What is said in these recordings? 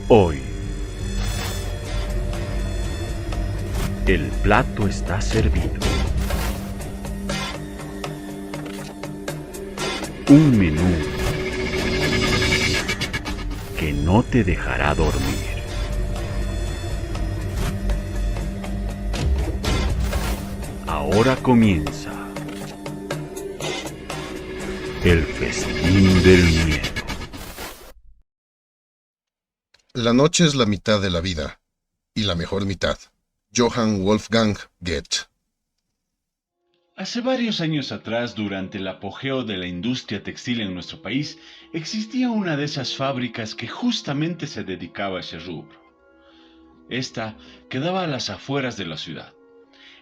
Hoy, el plato está servido. Un menú que no te dejará dormir. Ahora comienza el festín del miedo. La noche es la mitad de la vida, y la mejor mitad. Johann Wolfgang Goethe. Hace varios años atrás, durante el apogeo de la industria textil en nuestro país, existía una de esas fábricas que justamente se dedicaba a ese rubro. Esta quedaba a las afueras de la ciudad,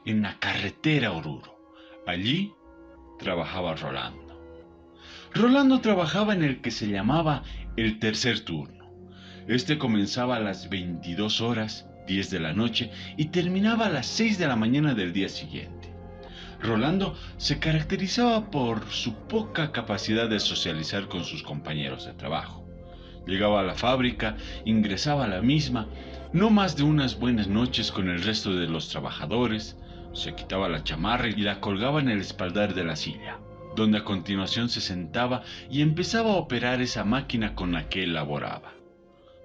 en la carretera Oruro. Allí trabajaba Rolando. Rolando trabajaba en el que se llamaba el tercer turno. Este comenzaba a las 22 horas, 10 de la noche, y terminaba a las 6 de la mañana del día siguiente. Rolando se caracterizaba por su poca capacidad de socializar con sus compañeros de trabajo. Llegaba a la fábrica, ingresaba a la misma, no más de unas buenas noches con el resto de los trabajadores, se quitaba la chamarra y la colgaba en el espaldar de la silla, donde a continuación se sentaba y empezaba a operar esa máquina con la que él laboraba,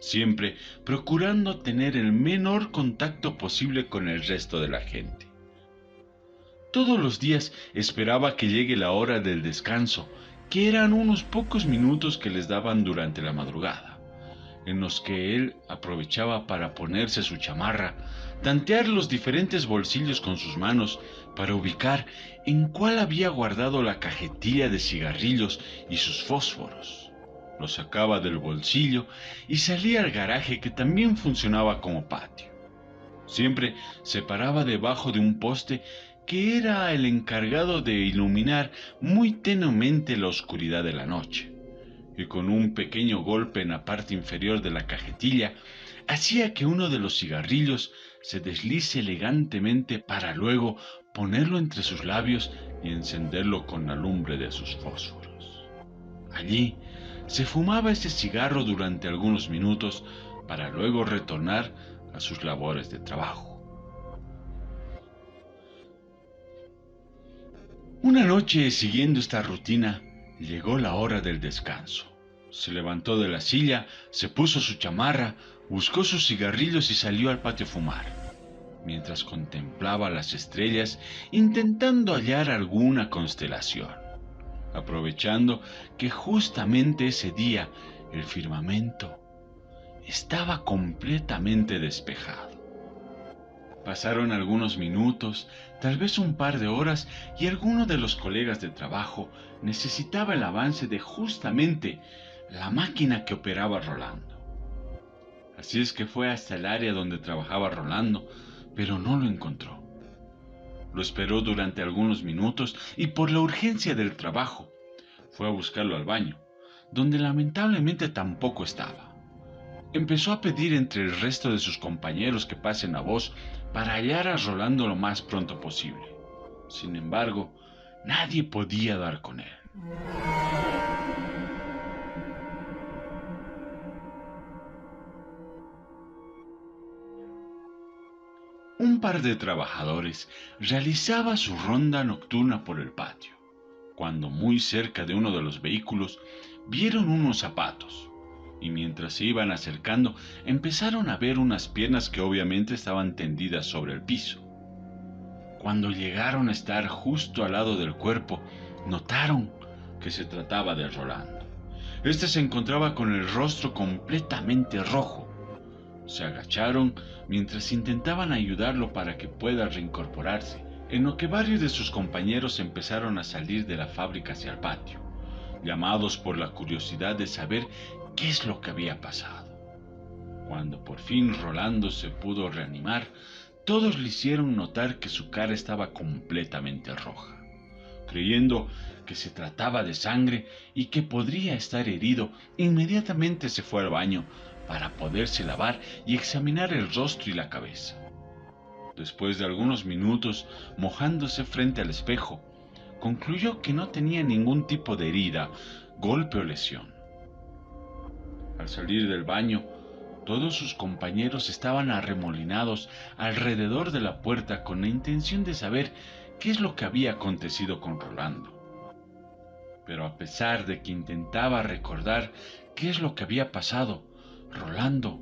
siempre procurando tener el menor contacto posible con el resto de la gente. Todos los días esperaba que llegue la hora del descanso, que eran unos pocos minutos que les daban durante la madrugada, en los que él aprovechaba para ponerse su chamarra, tantear los diferentes bolsillos con sus manos para ubicar en cuál había guardado la cajetilla de cigarrillos y sus fósforos. Los sacaba del bolsillo y salía al garaje, que también funcionaba como patio. Siempre se paraba debajo de un poste que era el encargado de iluminar muy tenuemente la oscuridad de la noche, y con un pequeño golpe en la parte inferior de la cajetilla hacía que uno de los cigarrillos se deslice elegantemente para luego ponerlo entre sus labios y encenderlo con la lumbre de sus fósforos. Allí se fumaba ese cigarro durante algunos minutos para luego retornar a sus labores de trabajo. Una noche, siguiendo esta rutina, llegó la hora del descanso. Se levantó de la silla, se puso su chamarra, buscó sus cigarrillos y salió al patio a fumar, mientras contemplaba las estrellas, intentando hallar alguna constelación, aprovechando que justamente ese día el firmamento estaba completamente despejado. Pasaron algunos minutos, tal vez un par de horas, y alguno de los colegas de trabajo necesitaba el avance de justamente la máquina que operaba Rolando. Así es que fue hasta el área donde trabajaba Rolando, pero no lo encontró. Lo esperó durante algunos minutos y, por la urgencia del trabajo, fue a buscarlo al baño, donde lamentablemente tampoco estaba. Empezó a pedir entre el resto de sus compañeros que pasen la voz para hallar a Rolando lo más pronto posible. Sin embargo, nadie podía dar con él. Un par de trabajadores realizaba su ronda nocturna por el patio, cuando muy cerca de uno de los vehículos vieron unos zapatos, y mientras se iban acercando empezaron a ver unas piernas que obviamente estaban tendidas sobre el piso. Cuando llegaron a estar justo al lado del cuerpo, notaron que se trataba de Rolando. Este se encontraba con el rostro completamente rojo. Se agacharon mientras intentaban ayudarlo para que pueda reincorporarse, en lo que varios de sus compañeros empezaron a salir de la fábrica hacia el patio, llamados por la curiosidad de saber qué es lo que había pasado. Cuando por fin Rolando se pudo reanimar, todos le hicieron notar que su cara estaba completamente roja. Creyendo que se trataba de sangre y que podría estar herido, inmediatamente se fue al baño para poderse lavar y examinar el rostro y la cabeza. Después de algunos minutos mojándose frente al espejo, concluyó que no tenía ningún tipo de herida, golpe o lesión. Al salir del baño, todos sus compañeros estaban arremolinados alrededor de la puerta con la intención de saber qué es lo que había acontecido con Rolando. Pero a pesar de que intentaba recordar qué es lo que había pasado, Rolando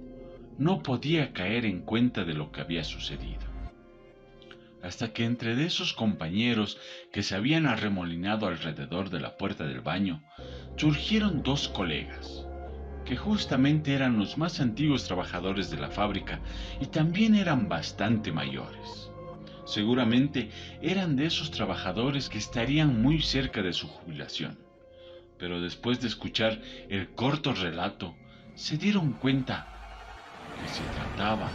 no podía caer en cuenta de lo que había sucedido. Hasta que entre de esos compañeros que se habían arremolinado alrededor de la puerta del baño, surgieron dos colegas, que justamente eran los más antiguos trabajadores de la fábrica y también eran bastante mayores. Seguramente eran de esos trabajadores que estarían muy cerca de su jubilación, pero después de escuchar el corto relato, se dieron cuenta que se trataba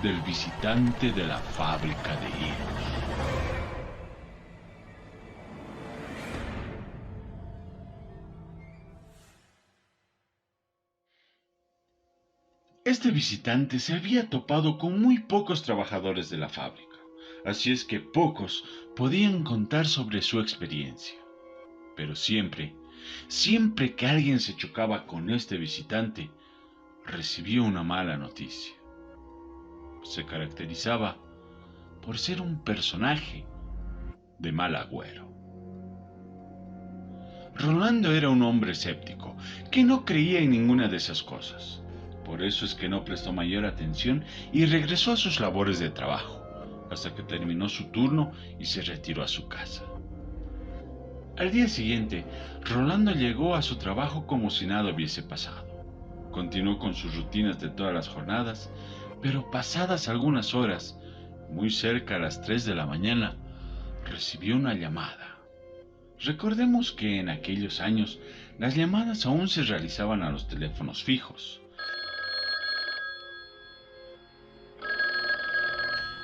del visitante de la fábrica de hilos. Este visitante se había topado con muy pocos trabajadores de la fábrica, así es que pocos podían contar sobre su experiencia. Pero siempre que alguien se chocaba con este visitante, recibía una mala noticia. Se caracterizaba por ser un personaje de mal agüero. Rolando era un hombre escéptico, que no creía en ninguna de esas cosas. Por eso es que no prestó mayor atención y regresó a sus labores de trabajo, hasta que terminó su turno y se retiró a su casa. Al día siguiente, Rolando llegó a su trabajo como si nada hubiese pasado. Continuó con sus rutinas de todas las jornadas, pero pasadas algunas horas, muy cerca a las 3 de la mañana, recibió una llamada. Recordemos que en aquellos años las llamadas aún se realizaban a los teléfonos fijos.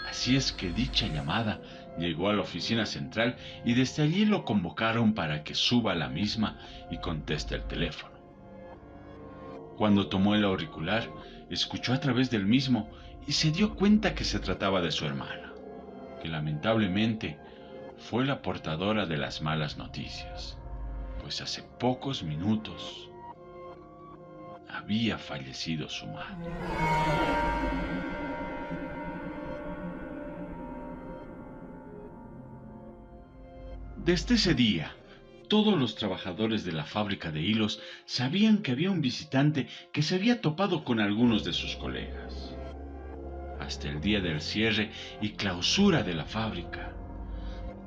Así es que dicha llamada llegó a la oficina central y desde allí lo convocaron para que suba a la misma y conteste el teléfono. Cuando tomó el auricular, escuchó a través del mismo y se dio cuenta que se trataba de su hermana, que lamentablemente fue la portadora de las malas noticias, pues hace pocos minutos había fallecido su madre. Desde ese día, todos los trabajadores de la fábrica de hilos sabían que había un visitante que se había topado con algunos de sus colegas. Hasta el día del cierre y clausura de la fábrica,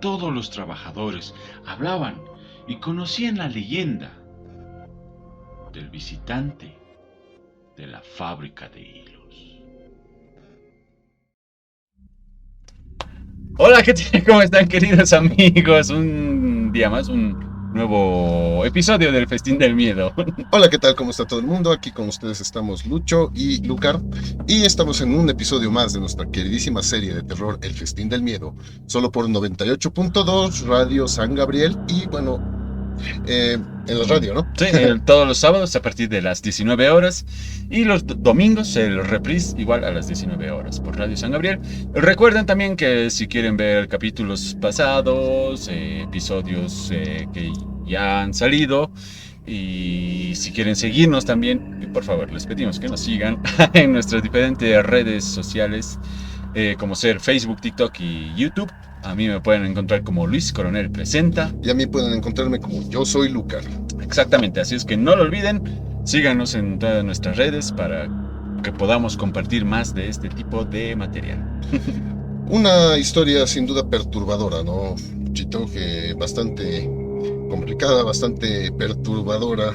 todos los trabajadores hablaban y conocían la leyenda del visitante de la fábrica de hilos. Hola, ¿qué tal? ¿Cómo están, queridos amigos? Un día más, un nuevo episodio del Festín del Miedo. Hola, ¿qué tal? ¿Cómo está todo el mundo? Aquí con ustedes estamos Lucho y Lucar y estamos en un episodio más de nuestra queridísima serie de terror El Festín del Miedo, solo por 98.2 Radio San Gabriel y bueno, en la radio, ¿no? Sí, todos los sábados a partir de las 19 horas y los domingos el reprise igual a las 19 horas por Radio San Gabriel. Recuerden también que si quieren ver capítulos pasados, episodios que ya han salido y si quieren seguirnos también, por favor les pedimos que nos sigan en nuestras diferentes redes sociales como ser Facebook, TikTok y YouTube. A mí me pueden encontrar como Luis Coronel Presenta. Y a mí pueden encontrarme como Yo Soy Lucar. Exactamente, así es que no lo olviden. Síganos en todas nuestras redes para que podamos compartir más de este tipo de material. Una historia sin duda perturbadora, ¿no, Chito? Que bastante complicada, bastante perturbadora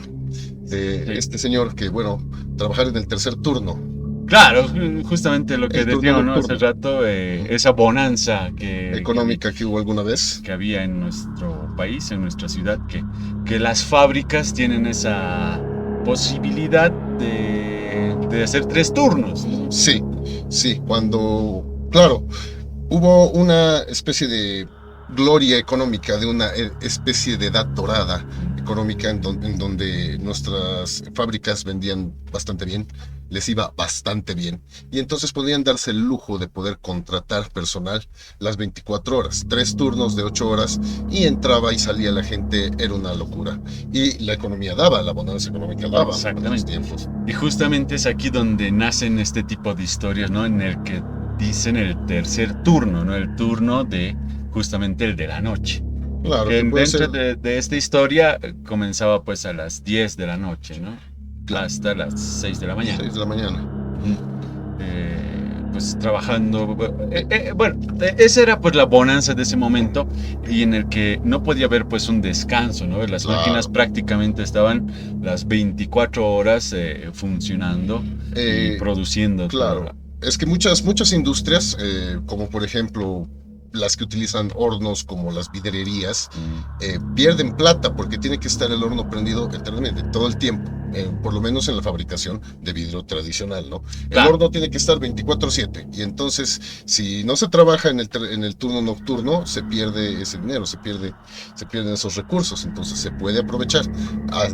de Sí. este señor que, bueno, trabajar en el tercer turno. Claro, justamente lo que El turno decíamos, ¿no? Hace nocturno. rato, esa bonanza Económica que hubo alguna vez. que había en nuestro país, en nuestra ciudad, que las fábricas tienen esa posibilidad de hacer 3 turnos, ¿no? Sí, sí, cuando, claro, hubo una especie de gloria económica, de una especie de edad dorada económica en donde nuestras fábricas vendían bastante bien. les iba bastante bien y entonces podían darse el lujo de poder contratar personal las 24 horas, 3 turnos de 8 horas y entraba y salía la gente, era una locura. Y la economía daba, la bonanza económica daba en los tiempos. Y justamente es aquí donde nacen este tipo de historias, ¿no? En el que dicen el tercer turno, ¿no? El turno de justamente el de la noche. Claro, Que que puede dentro ser, de esta historia comenzaba pues a las 10 de la noche, ¿no? Hasta las 6 de la mañana. 6 de la mañana. Pues trabajando, bueno, esa era pues la bonanza de ese momento y en el que no podía haber pues un descanso, ¿no? Las Claro. máquinas prácticamente estaban las 24 horas funcionando y Eh, produciendo. Claro, es que muchas industrias, como por ejemplo las que utilizan hornos como las vidrierías, pierden plata porque tiene que estar el horno prendido eternamente, todo el tiempo, por lo menos en la fabricación de vidrio tradicional, ¿no? El Claro. horno tiene que estar 24/7 y entonces si no se trabaja en el turno nocturno, se pierde ese dinero, se pierden esos recursos, entonces se puede aprovechar.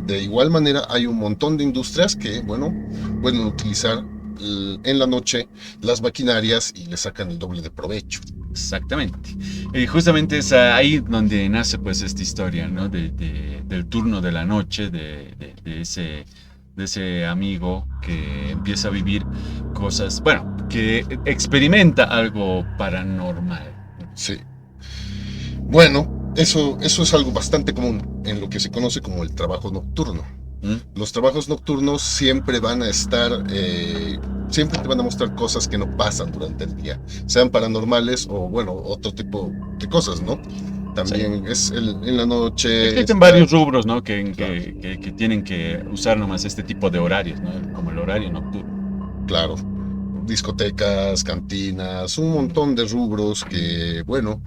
De igual manera, hay un montón de industrias que, bueno, pueden utilizar en la noche las maquinarias y le sacan el doble de provecho. Exactamente. Y justamente es ahí donde nace pues esta historia, ¿no? Del turno de la noche, de ese amigo que empieza a vivir cosas, bueno, que experimenta algo paranormal. Sí. Bueno, eso es algo bastante común en lo que se conoce como el trabajo nocturno. ¿Mm? Los trabajos nocturnos siempre van a estar, siempre te van a mostrar cosas que no pasan durante el día, sean paranormales o, bueno, otro tipo de cosas, ¿no? También es en la noche. Existen varios rubros, ¿no? Que tienen que usar nomás este tipo de horarios, ¿no? Como el horario nocturno. Claro, discotecas, cantinas, un montón de rubros que, bueno,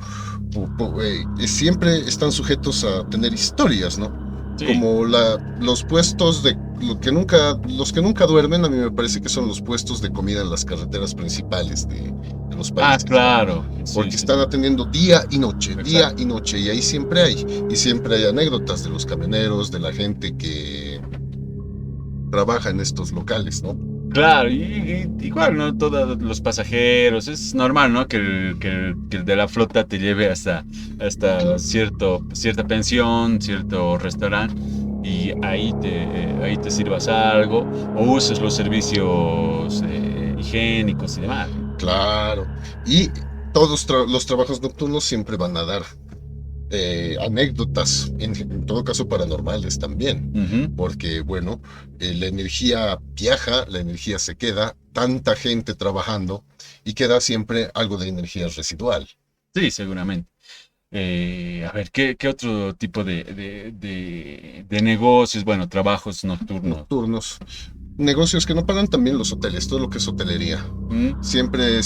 siempre están sujetos a tener historias, ¿no? Sí. Como los puestos los que nunca duermen, a mí me parece que son los puestos de comida en las carreteras principales de los países. Ah, claro. Sí, Porque sí, están atendiendo día y noche, Exacto. y ahí siempre hay anécdotas de los camioneros, de la gente que trabaja en estos locales, ¿no? Claro, y igual, ¿no? Todos los pasajeros, es normal, ¿no? Que el de la flota te lleve hasta cierta pensión, cierto restaurante, y ahí te sirvas algo, o uses los servicios higiénicos y demás. Claro. Y todos los trabajos nocturnos siempre van a dar anécdotas, en todo caso paranormales también, Ujú. porque bueno, la energía viaja, la energía se queda, tanta gente trabajando y queda siempre algo de energía residual. Sí, seguramente. A ver, ¿qué otro tipo de negocios, bueno, trabajos nocturnos? Nocturnos, negocios que no pagan también los hoteles, todo lo que es hotelería. ¿Mm? Siempre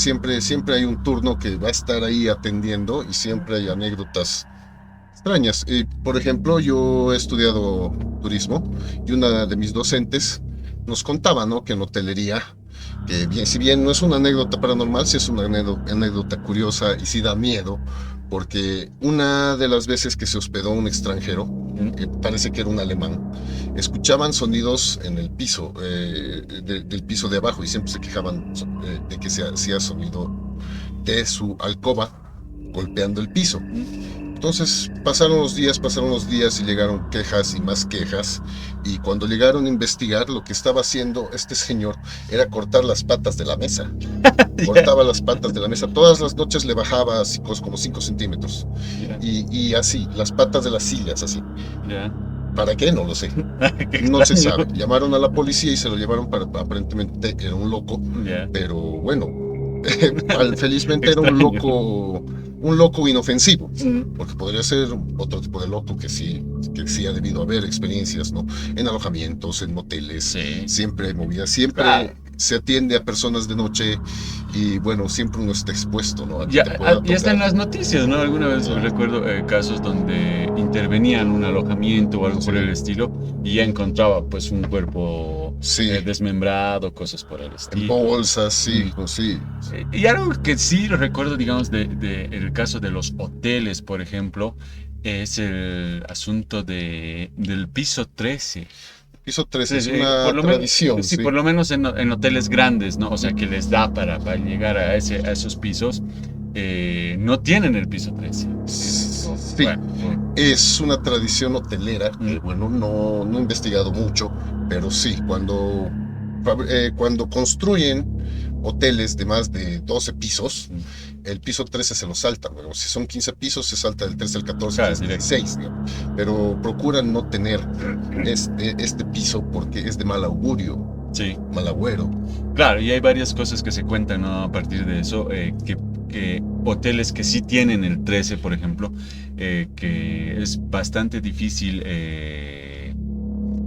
hay un turno que va a estar ahí atendiendo y siempre hay anécdotas extrañas. Por ejemplo, yo he estudiado turismo y una de mis docentes nos contaba, ¿no? Que en hotelería, que bien, si bien no es una anécdota paranormal, sí es una anécdota curiosa y sí da miedo, porque una de las veces que se hospedó un extranjero, parece que era un alemán, escuchaban sonidos en el piso, del piso de abajo y siempre se quejaban de que se hacía sonido de su alcoba golpeando el piso. Entonces pasaron los días y llegaron quejas y más quejas. Y cuando llegaron a investigar, lo que estaba haciendo este señor era cortar las patas de la mesa. Cortaba las patas de la mesa. Todas las noches le bajaba así, como 5 centímetros. Ya, Y así, las patas de las sillas, así. ya. ¿Para qué? No lo sé. Qué No se extraño. sabe. Llamaron a la policía y se lo llevaron para, aparentemente era un loco. Ya. Pero bueno, felizmente era Extraño. un loco inofensivo. Mm. Porque podría ser otro tipo de loco que sí ha debido haber experiencias, ¿no? En alojamientos, en moteles, Sí. siempre hay movidas, siempre Claro. se atiende a personas de noche y bueno, siempre uno está expuesto, ¿no? A que Ya, te pueda ya está en tocar. las noticias, ¿no? Alguna vez Claro. recuerdo casos donde intervenían un alojamiento o algo por Sí. el estilo y ya encontraba pues un cuerpo Sí, desmembrado, cosas por el en estilo. bolsas, sí, pues sí. Y algo que sí recuerdo, digamos, el caso de los hoteles, por ejemplo, es el asunto del piso 13. Piso 13 Sí, es una tradición. sí, por lo menos en hoteles grandes, ¿no? O sea, que les da para llegar a esos pisos. No tienen el piso 13. Sí, Bueno, es una tradición hotelera que, Mm. bueno, no he investigado mucho, pero sí, cuando construyen hoteles de más de 12 pisos, el piso 13 se lo saltan. Bueno, si son 15 pisos, se salta del 13 al 14, Claro, al directo. 16, ¿no? Pero procuran no tener este piso porque es de mal augurio, Sí. mal agüero. Claro, y hay varias cosas que se cuentan, ¿no? A partir de eso, que hoteles que sí tienen el 13, por ejemplo, que es bastante difícil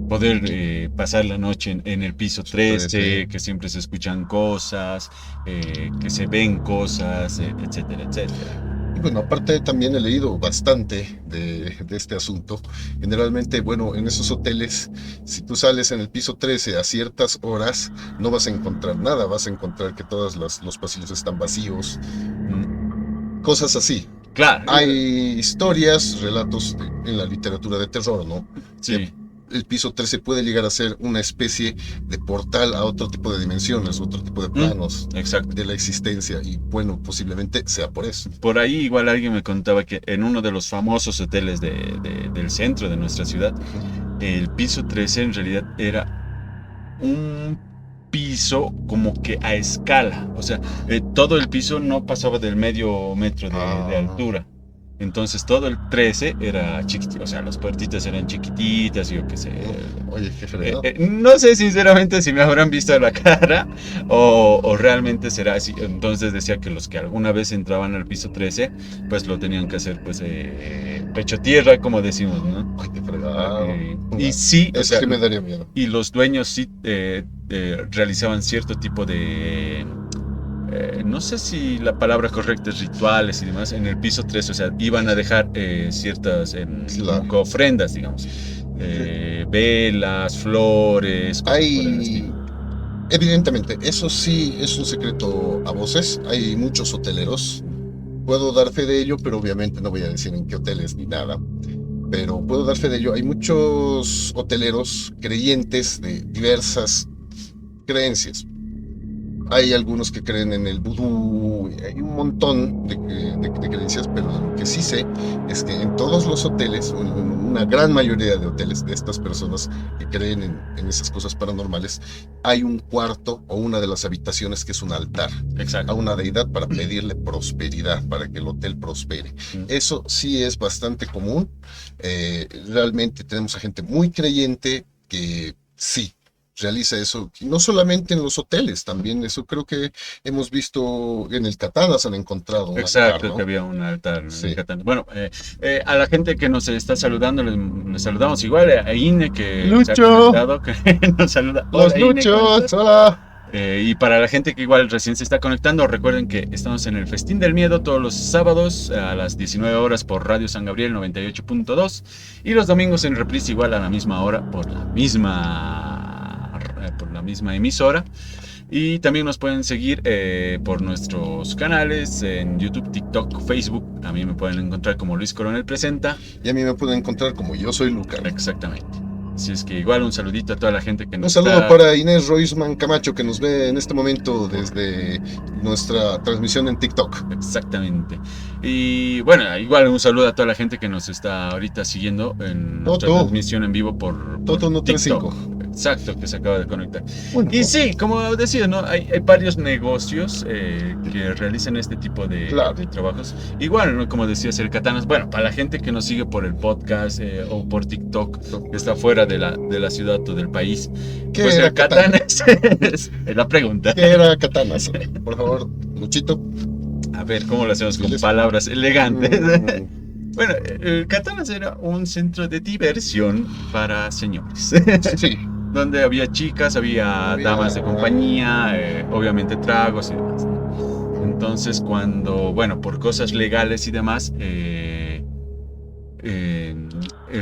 poder pasar la noche en el piso 13, que siempre se escuchan cosas, que se ven cosas, etcétera, etcétera. Y bueno, aparte también he leído bastante de este asunto. Generalmente, bueno, en esos hoteles, si tú sales en el piso 13 a ciertas horas, no vas a encontrar nada, vas a encontrar que todos los pasillos están vacíos, cosas así. Claro, Hay historias, relatos en la literatura de terror, ¿no? sí. El piso 13 puede llegar a ser una especie de portal a otro tipo de dimensiones, otro tipo de planos Exacto. de la existencia, y bueno, posiblemente sea por eso. Por ahí igual alguien me contaba que en uno de los famosos hoteles del centro de nuestra ciudad, el piso 13 en realidad era un piso como que a escala. O sea, todo el piso no pasaba del medio metro de altura. Entonces todo el 13 era chiquitito, o sea, las puertitas eran chiquititas, yo qué sé. Oye, qué fregado. No sé sinceramente si me habrán visto la cara o realmente será así. Entonces decía que los que alguna vez entraban al piso 13, pues lo tenían que hacer pues pecho tierra, como decimos, ¿no? Ay, qué fregado. Y sí, o Eso sea, sí me daría miedo. y los dueños sí realizaban cierto tipo de... no sé si la palabra correcta es rituales y demás en el piso 3, o sea, iban a dejar ciertas como que ofrendas, digamos, velas, flores, cosas por el estilo. Evidentemente, eso sí es un secreto a voces. Hay muchos hoteleros. Puedo dar fe de ello, pero obviamente no voy a decir en qué hoteles ni nada. Pero puedo dar fe de ello. Hay muchos hoteleros creyentes de diversas creencias. Hay algunos que creen en el vudú, hay un montón de creencias, pero lo que sí sé es que en todos los hoteles, en una gran mayoría de hoteles de estas personas que creen en esas cosas paranormales, hay un cuarto o una de las habitaciones que es un altar Exacto. a una deidad para pedirle prosperidad, para que el hotel prospere. Eso sí es bastante común. Realmente tenemos a gente muy creyente que sí realiza eso, y no solamente en los hoteles, también eso creo que hemos visto en el Catanas, han encontrado un Exacto, altar, ¿no? que había un altar en Sí. Catán. Bueno, a la gente que nos está saludando, les saludamos igual a Ine, que se ha Lucho. conectado, que nos saluda. Los Hola, Ine, ¿cómo Luchos, estás? hola. Y para la gente que igual recién se está conectando, recuerden que estamos en el Festín del Miedo todos los sábados a las 19 horas por Radio San Gabriel 98.2 y los domingos en reprise igual a la misma hora por la misma emisora. Y también nos pueden seguir por nuestros canales en YouTube, TikTok, Facebook. A mí me pueden encontrar como Luis Coronel Presenta. Y a mí me pueden encontrar como Yo Soy Lucar. Exactamente. Así es que igual un saludito a toda la gente que Un nos saludo está... para Inés Roisman Camacho, que nos ve en este momento desde nuestra transmisión en TikTok. Exactamente. Y bueno, igual un saludo a toda la gente que nos está ahorita siguiendo en nuestra transmisión en vivo por Toto TikTok. 135. Exacto, que se acaba de conectar. Bueno, Y sí, como decía, ¿no? Hay varios negocios que realizan este tipo de trabajos. Igual, ¿no? Como decías, el Catanas, bueno, para la gente que nos sigue por el podcast o por TikTok, que está fuera de la ciudad o del país, ¿qué pues era el Catanas es la pregunta. ¿Qué era Catanas? Por favor, Luchito. A ver, ¿cómo lo hacemos con palabras elegantes? Bueno, el Catanas era un centro de diversión para señores. Sí. Donde había chicas, había damas de compañía, obviamente tragos y demás, ¿no? Entonces, cuando, bueno, por cosas legales y demás, el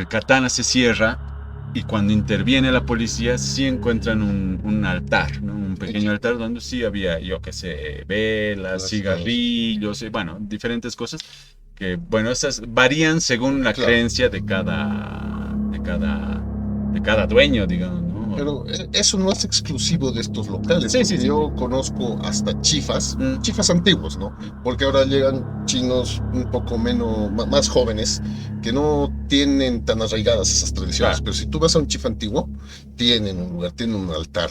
Catanas se cierra y cuando interviene la policía sí encuentran un altar, ¿no? Un pequeño altar donde sí había, yo qué sé, velas, cigarrillos, bueno, diferentes cosas que, bueno, estas varían según la creencia de cada dueño, digamos, ¿no? Pero eso no es exclusivo de estos locales. Sí, sí, porque sí. Yo conozco hasta chifas antiguos, ¿no? Porque ahora llegan chinos un poco más jóvenes que no tienen tan arraigadas esas tradiciones. Claro. Pero si tú vas a un chifa antiguo, tienen un lugar, tienen un altar,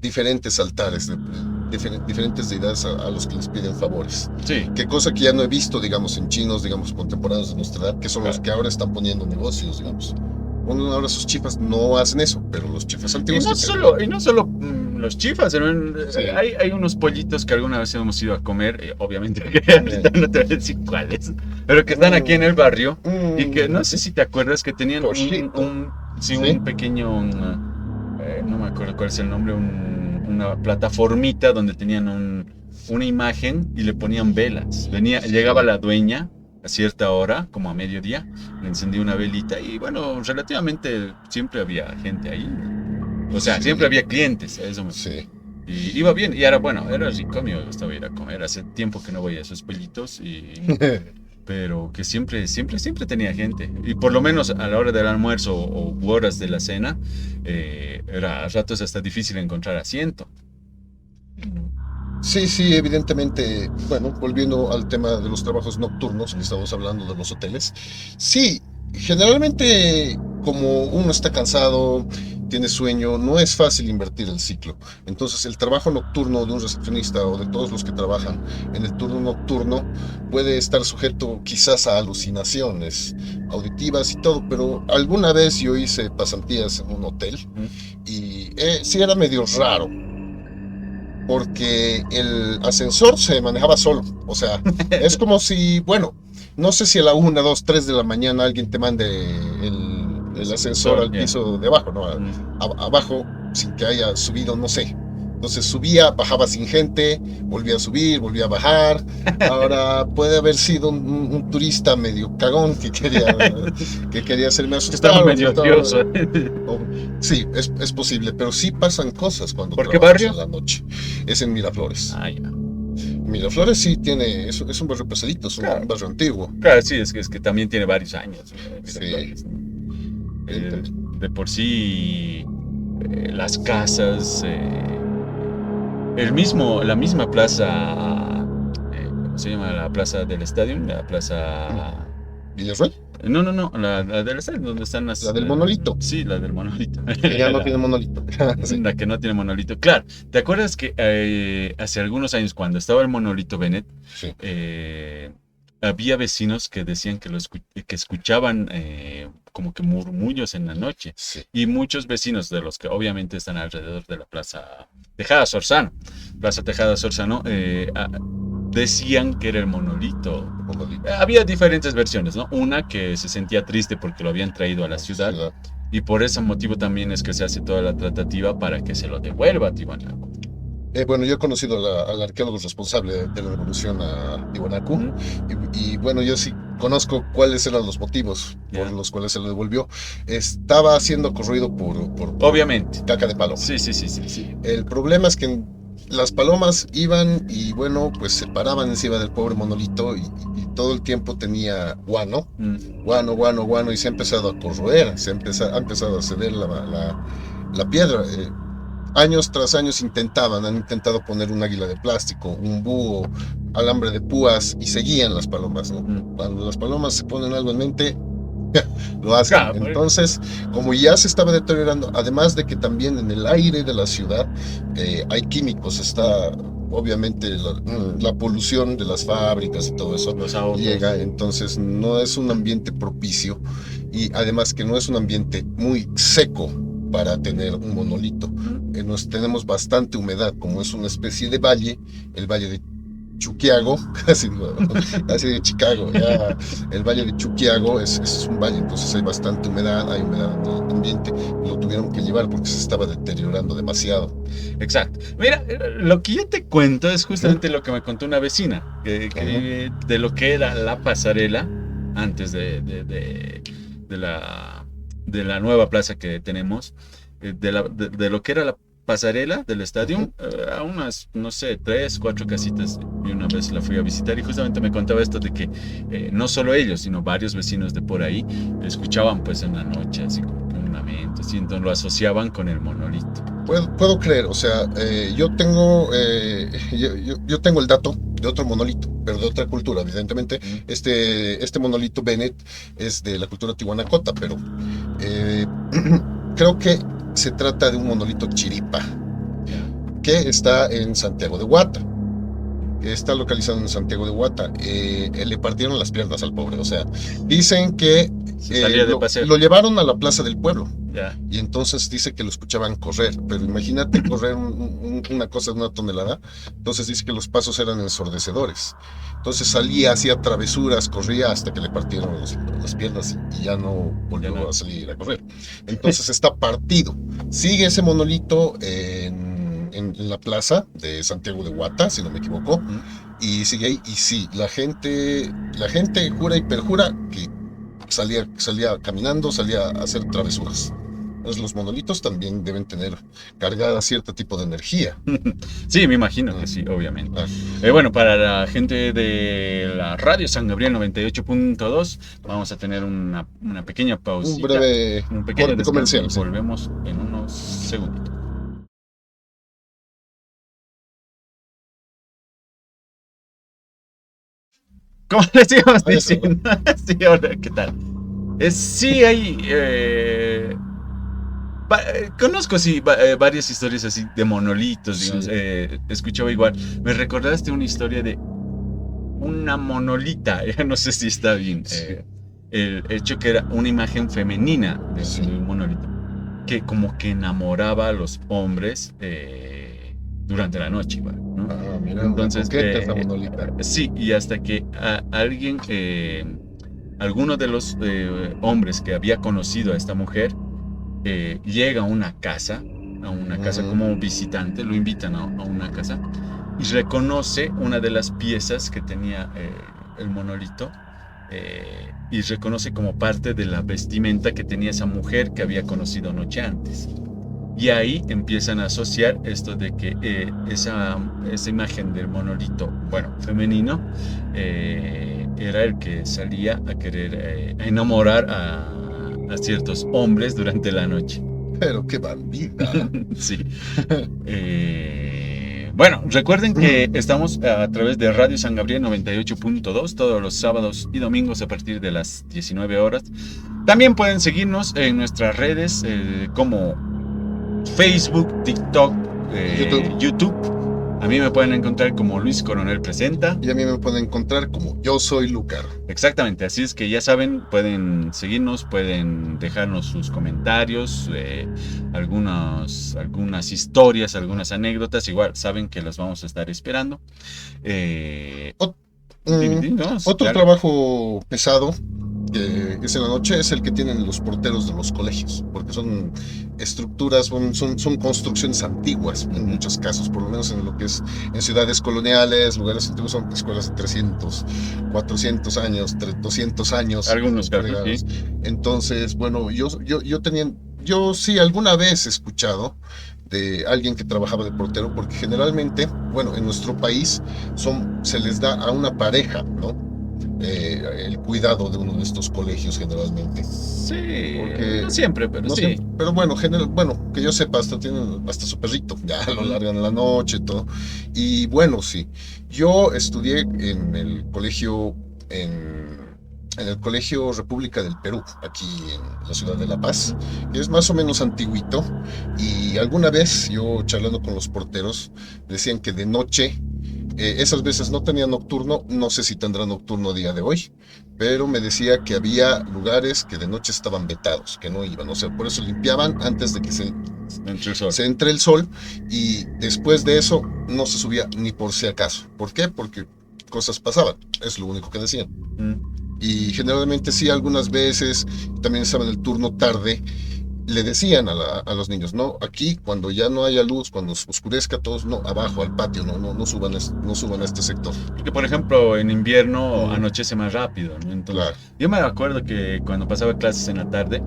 diferentes altares, diferentes deidades a los que les piden favores. Sí. Qué cosa que ya no he visto, digamos, en chinos, digamos, contemporáneos de nuestra edad, que son los que ahora están poniendo negocios, digamos. Bueno, ahora sus chifas no hacen eso, pero los chifas Y antiguos... no sí solo, y no solo los chifas, Sí. hay unos pollitos que alguna vez hemos ido a comer, obviamente que ahorita no te voy a decir cuáles, pero que están aquí en el barrio y que no sé si te acuerdas que tenían ¿Sí? un pequeño, no me acuerdo cuál es el nombre, una plataformita donde tenían una imagen y le ponían velas. Llegaba la dueña a cierta hora, como a mediodía, le encendía una velita y bueno, relativamente siempre había gente ahí. O sea, Sí. siempre había clientes, a eso Sí. y iba bien, y ahora bueno, era rico, a mí me gustaba ir a comer, hace tiempo que no voy a esos pellitos, pero que siempre tenía gente, y por lo menos a la hora del almuerzo o horas de la cena, era a ratos hasta difícil encontrar asiento. Sí, evidentemente, bueno, volviendo al tema de los trabajos nocturnos, que estamos hablando de los hoteles, sí, generalmente como uno está cansado, tiene sueño, no es fácil invertir el ciclo. Entonces el trabajo nocturno de un recepcionista o de todos los que trabajan en el turno nocturno puede estar sujeto quizás a alucinaciones auditivas y todo, pero alguna vez yo hice pasantías en un hotel y sí era medio raro. Porque el ascensor se manejaba solo. O sea, es como si, bueno, no sé si a la 1, 2, 3 de la mañana alguien te mande el ascensor al piso de abajo, ¿no? Abajo, sin que haya subido, no sé. Entonces subía, bajaba sin gente, volvía a subir, volvía a bajar. Ahora puede haber sido un turista medio cagón que quería hacerme asustar. Estaba medio odioso. Sí, es posible, pero sí pasan cosas cuando ¿Por qué trabajas barrio? en la noche. Es en Miraflores. Ah, ya. Miraflores sí tiene, es un barrio pesadito, es un Claro. barrio antiguo. Claro, sí, es que también tiene varios años. Sí. De por sí, las casas, la misma plaza, ¿cómo se llama? La plaza del estadio, la plaza... ¿Villarreal? No, la del estadio, donde están las... La del monolito. Sí, la del monolito. Que ya no tiene monolito. Sí. La que no tiene monolito. Claro, ¿te acuerdas que hace algunos años, cuando estaba el monolito Bennett, Sí. había vecinos que decían que escuchaban como que murmullos en la noche? Sí. Y muchos vecinos de los que obviamente están alrededor de la Plaza Tejada Sorzano, decían que era el monolito. Monolito. Había diferentes versiones, ¿no? Una que se sentía triste porque lo habían traído a la ciudad. Y por ese motivo también es que se hace toda la tratativa para que se lo devuelva a Tiwanaku. Bueno, yo he conocido al arqueólogo responsable de la revolución a Tiwanaku. Y bueno, yo sí conozco cuáles eran los motivos por los cuales se lo devolvió. Estaba siendo corroído por obviamente caca de palo. Sí. El problema es que las palomas iban y bueno, pues se paraban encima del pobre monolito y todo el tiempo tenía guano, y se ha empezado a corroer, ha empezado a ceder la piedra. Años tras años han intentado poner un águila de plástico, un búho, alambre de púas y seguían las palomas, ¿no? Cuando las palomas se ponen algo en mente, lo hacen. Claro, Entonces, como ya se estaba deteriorando, además de que también en el aire de la ciudad hay químicos, está obviamente la polución de las fábricas y todo eso llega, entonces no es un ambiente propicio y además que no es un ambiente muy seco para tener un monolito. Tenemos bastante humedad, como es una especie de valle, el valle de Chuquiago, casi de Chicago, ya, el valle de Chuquiago es un valle, entonces hay bastante humedad, hay humedad en el ambiente, lo tuvieron que llevar porque se estaba deteriorando demasiado. Exacto. Mira, lo que yo te cuento es justamente lo que me contó una vecina, de lo que era la pasarela antes de la nueva plaza que tenemos, de lo que era la pasarela del estadio, a unas, no sé, 3, 4 casitas. Y una vez la fui a visitar y justamente me contaba esto de que no solo ellos, sino varios vecinos de por ahí escuchaban pues en la noche así como que un firmamento, así, entonces lo asociaban con el monolito. Puedo creer, o sea, yo tengo el dato de otro monolito, pero de otra cultura, evidentemente. Este monolito Bennett es de la cultura tihuanacota, pero creo que se trata de un monolito Chiripa, que está en Santiago de Huata. Está localizado en Santiago de Huata. Le partieron las piernas al pobre, o sea, dicen que Se salía de paseo. lo llevaron a la plaza del pueblo. Ya. Y entonces dice que lo escuchaban correr, pero imagínate correr una cosa de 1 tonelada. Entonces dice que los pasos eran ensordecedores. Entonces salía, hacía travesuras, corría hasta que le partieron las piernas y ya no volvió a salir a correr. Entonces está partido. Sigue ese monolito en la plaza de Santiago de Huata, si no me equivoco, y sigue ahí. Y sí, la gente jura y perjura que salía caminando, salía a hacer travesuras. Entonces los monolitos también deben tener cargada cierto tipo de energía. Sí, me imagino que sí, obviamente. Bueno, para la gente de la radio San Gabriel 98.2, vamos a tener una pequeña pausita. Un pequeño corte comercial. Y volvemos en unos segunditos. Como les íbamos diciendo, sí, hola, ¿qué tal? Sí, hay... conozco, sí, varias historias así de monolitos, digamos. Sí. Escuchaba igual. Me recordaste una historia de una monolita, no sé si está bien. Sí. El hecho que era una imagen femenina de un monolito, que como que enamoraba a los hombres durante la noche, igual, ¿no? Ah, mira, entonces, esa monolita. sí, y hasta que alguien, alguno de los hombres que había conocido a esta mujer, llega a una casa como visitante, lo invitan a una casa y reconoce una de las piezas que tenía el monolito, y reconoce como parte de la vestimenta que tenía esa mujer que había conocido noche antes. Y ahí empiezan a asociar esto de que esa imagen del monolito, bueno, femenino, era el que salía a querer a enamorar a ciertos hombres durante la noche. Pero qué bandida. Sí. Bueno, recuerden que estamos a través de Radio San Gabriel 98.2 todos los sábados y domingos a partir de las 19 horas. También pueden seguirnos en nuestras redes como Facebook, TikTok, YouTube. A mí me pueden encontrar como Luis Coronel Presenta. Y a mí me pueden encontrar como Yo Soy Lucar. Exactamente, así es que ya saben, pueden seguirnos, pueden dejarnos sus comentarios, algunas historias, algunas anécdotas, igual saben que las vamos a estar esperando. Otro trabajo pesado que es en la noche es el que tienen los porteros de los colegios, porque son estructuras, son construcciones antiguas en muchos casos, por lo menos en lo que es en ciudades coloniales, lugares antiguos, son escuelas de 300, 400 años, 200 años. Algunos casos, sí. Entonces, bueno, yo sí alguna vez he escuchado de alguien que trabajaba de portero, porque generalmente, bueno, en nuestro país se les da a una pareja, ¿no? El cuidado de uno de estos colegios generalmente. Sí, porque no siempre, pero no sí. Siempre, pero bueno, que yo sepa, tienen hasta su perrito, ya lo largan en la noche y todo. Y bueno, sí, yo estudié en el colegio, en el Colegio República del Perú, aquí en la ciudad de La Paz, que es más o menos antiguito, y alguna vez yo charlando con los porteros, decían que de noche, esas veces no tenía nocturno, no sé si tendrá nocturno a día de hoy, pero me decía que había lugares que de noche estaban vetados, que no iban, o sea, por eso limpiaban antes de que se entre el sol, y después de eso no se subía ni por si acaso. ¿Por qué? Porque cosas pasaban, es lo único que decían. Y generalmente sí, algunas veces también estaba en el turno tarde, le decían a los niños, no, aquí cuando ya no haya luz, cuando oscurezca todos, no, abajo al patio, no suban a este sector. Porque por ejemplo en invierno anochece más rápido, ¿no? Entonces, claro. Yo me acuerdo que cuando pasaba clases en la tarde,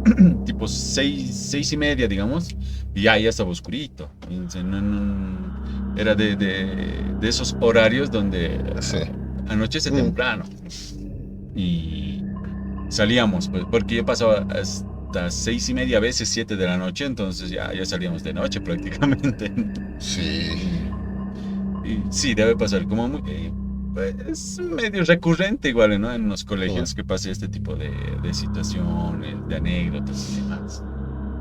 tipo 6:30, digamos, y ya estaba oscurito. Entonces, era de esos horarios donde anochece temprano. Y salíamos, pues, porque yo pasaba hasta 6:30, a veces 7 de la noche, entonces ya salíamos de noche prácticamente. Sí. Y sí, debe pasar como es medio recurrente igual, ¿no? En los colegios que pase este tipo de situaciones, de anécdotas y demás.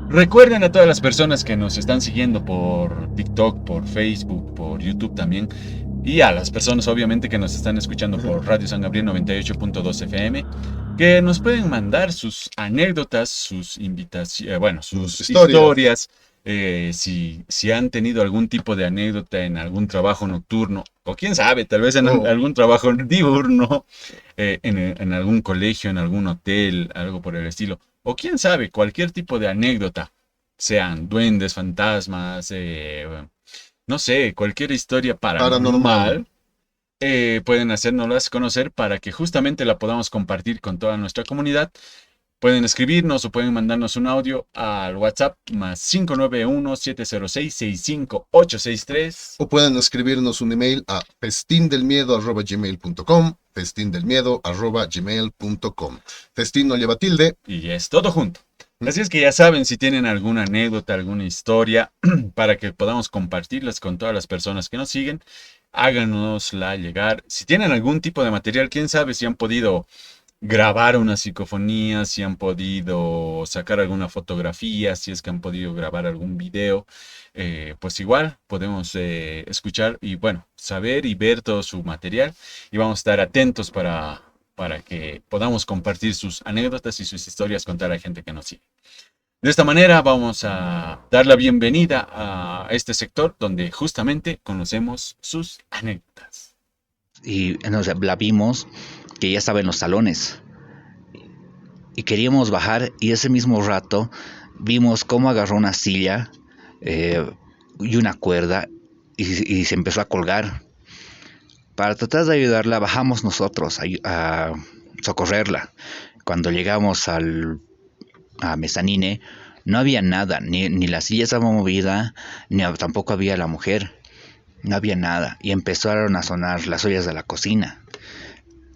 Recuerden a todas las personas que nos están siguiendo por TikTok, por Facebook, por YouTube también, y a las personas obviamente que nos están escuchando por Radio San Gabriel 98.2 FM, que nos pueden mandar sus anécdotas, sus invitaciones, bueno, sus historias, si han tenido algún tipo de anécdota en algún trabajo nocturno, o quién sabe, tal vez en algún trabajo diurno, en algún colegio, en algún hotel, algo por el estilo. O quién sabe, cualquier tipo de anécdota, sean duendes, fantasmas, no sé, cualquier historia paranormal, pueden hacérnoslas conocer para que justamente la podamos compartir con toda nuestra comunidad. Pueden escribirnos o pueden mandarnos un audio al WhatsApp más 591-706-65863. O pueden escribirnos un email a festindelmiedo@gmail.com, festindelmiedo@gmail.com. Festín no lleva tilde. Y es todo junto. Así es que ya saben, si tienen alguna anécdota, alguna historia, para que podamos compartirlas con todas las personas que nos siguen, háganosla llegar. Si tienen algún tipo de material, quién sabe si han podido grabar una psicofonía, si han podido sacar alguna fotografía, si es que han podido grabar algún video, pues igual podemos escuchar y bueno, saber y ver todo su material, y vamos a estar atentos para que podamos compartir sus anécdotas y sus historias con toda la gente que nos sigue. De esta manera vamos a dar la bienvenida a este sector donde justamente conocemos sus anécdotas. Y la vimos que ya estaba en los salones y queríamos bajar, y ese mismo rato vimos cómo agarró una silla y una cuerda y se empezó a colgar. Para tratar de ayudarla bajamos nosotros a socorrerla. Cuando llegamos a mezanine no había nada, ni la silla estaba movida, ni tampoco había la mujer, no había nada, y empezaron a sonar las ollas de la cocina.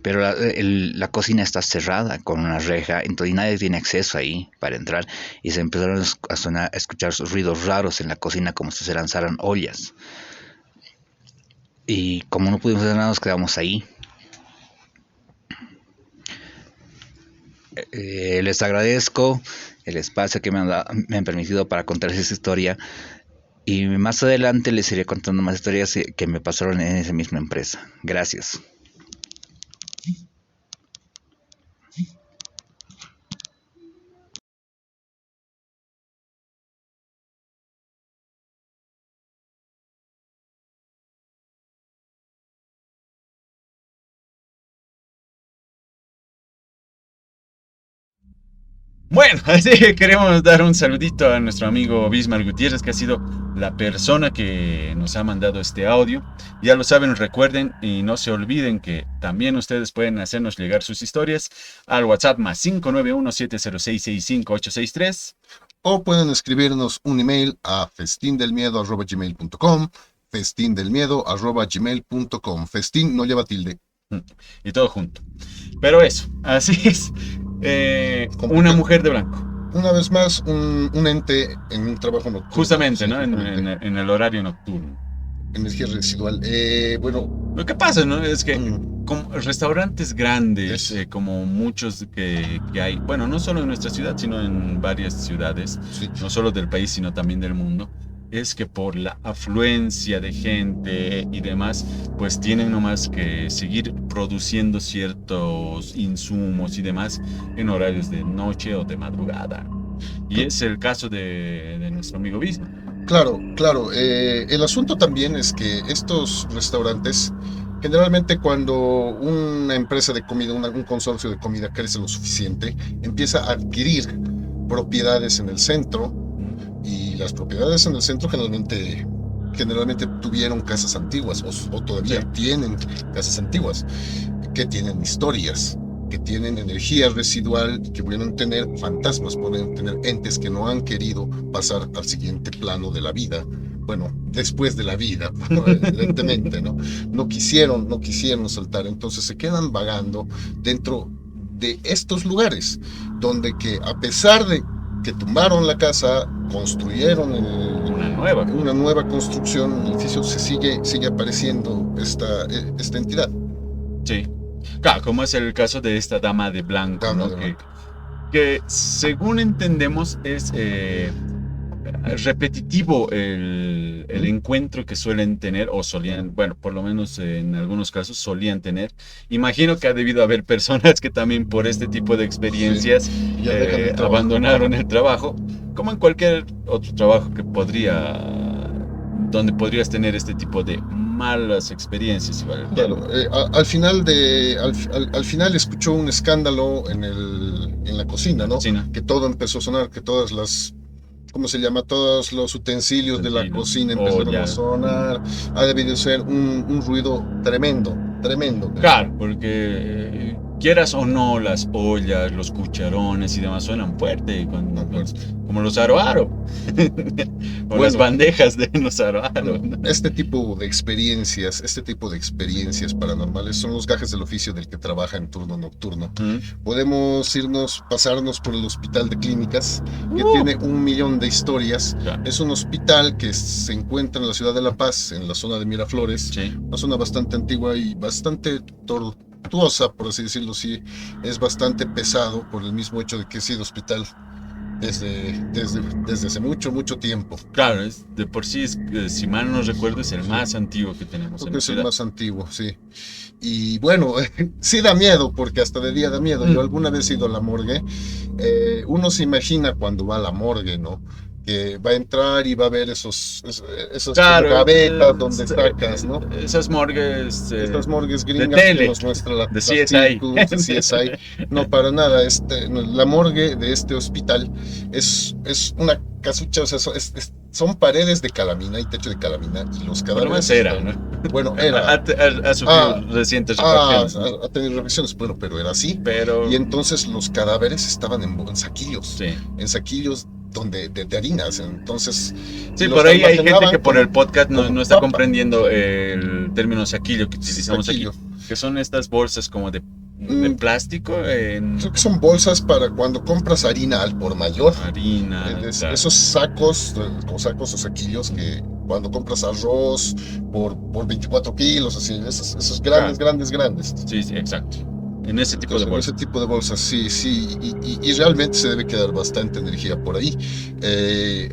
Pero la cocina está cerrada con una reja, entonces nadie tiene acceso ahí para entrar, y se empezaron a escuchar ruidos raros en la cocina como si se lanzaran ollas. Y como no pudimos hacer nada, nos quedamos ahí. Les agradezco el espacio que me han permitido para contarles esa historia, y más adelante les iré contando más historias que me pasaron en esa misma empresa. Gracias. Bueno, así que queremos dar un saludito a nuestro amigo Bismar Gutiérrez, que ha sido la persona que nos ha mandado este audio. Ya lo saben, recuerden y no se olviden que también ustedes pueden hacernos llegar sus historias al WhatsApp más 591-706-65863. O pueden escribirnos un email a festindelmiedo@gmail.com, festindelmiedo@gmail.com. Festín no lleva tilde. Y todo junto. Pero eso, así es. Una mujer de blanco. Una vez más, un ente en un trabajo nocturno. Justamente, Sí, ¿no? En el horario nocturno. Energía residual. Bueno. Lo que pasa, ¿no? Es que como restaurantes grandes, como muchos que hay, bueno, no solo en nuestra ciudad, sino en varias ciudades, Sí. no solo del país, sino también del mundo, es que por la afluencia de gente y demás, pues tienen nomás que seguir produciendo ciertos insumos y demás en horarios de noche o de madrugada. Y es el caso de nuestro amigo Bisma. Claro. El asunto también es que estos restaurantes, generalmente cuando una empresa de comida, un consorcio de comida crece lo suficiente, empieza a adquirir propiedades en el centro, y las propiedades en el centro generalmente tuvieron casas antiguas o todavía tienen casas antiguas que tienen historias, que tienen energía residual, que pueden tener fantasmas, pueden tener entes que no han querido pasar al siguiente plano de la vida. Bueno, después de la vida, evidentemente, ¿no? No quisieron saltar, entonces se quedan vagando dentro de estos lugares, donde que a pesar de que tumbaron la casa, construyeron una nueva construcción, en el edificio sigue apareciendo esta entidad. Sí. Claro, como es el caso de esta dama de blanco, Dama ¿no? de blanco. Que según entendemos es repetitivo el encuentro que suelen tener, o solían, bueno, por lo menos en algunos casos solían tener. Imagino que ha debido haber personas que también por este tipo de experiencias Ya dejan el trabajo. abandonaron el trabajo, como en cualquier otro trabajo donde podrías tener este tipo de malas experiencias. Claro, al final escuchó un escándalo en la cocina, ¿no? Cocina. Que todo empezó a sonar, que todas las, ¿cómo se llama? Todos los utensilios de la cocina empezaron a sonar. Ha debido ser un ruido tremendo. Claro, porque quieras o no, las ollas, los cucharones y demás suenan fuerte, como los aro-aro, o las bandejas de los aro-aro, ¿no? Este tipo de experiencias paranormales son los gajes del oficio del que trabaja en turno nocturno. Podemos pasarnos por el hospital de clínicas, que tiene 1.000.000 de historias. Claro. Es un hospital que se encuentra en la ciudad de La Paz, en la zona de Miraflores, Sí. una zona bastante antigua y bastante tortuosa, por así decirlo. Sí, es bastante pesado por el mismo hecho de que ha sido hospital desde hace mucho tiempo. Claro, de por sí, si mal no recuerdo, es el más antiguo que tenemos. Creo que es el más antiguo, sí. Y bueno, sí da miedo, porque hasta de día da miedo. Yo alguna vez he ido a la morgue. Uno se imagina cuando va a la morgue, ¿no? Que va a entrar y va a ver esas gavetas donde sacas, ¿no? Esas morgues Estas morgues gringas de tele, que nos muestra la de CSI. de CSI. No, para nada. La morgue de este hospital es una casucha, o sea, son paredes de calamina y techo de calamina, y los cadáveres... Bueno, era. Ha sufrido recientes refacciones. Ha tenido refacciones, bueno, pero era así. Pero... Y entonces los cadáveres estaban en saquillos. Sí. En saquillos de harinas. Entonces... Sí, por ahí hay gente que por el podcast no está comprendiendo el término saquillo que utilizamos aquí. Que son estas bolsas como de plástico. Creo que son bolsas para cuando compras harina al por mayor. Harina. Esos sacos o saquillos que cuando compras arroz por 24 kilos, así, esos grandes. Sí, exacto. En ese tipo de bolsas. En ese tipo de bolsas, sí. Y realmente se debe quedar bastante energía por ahí.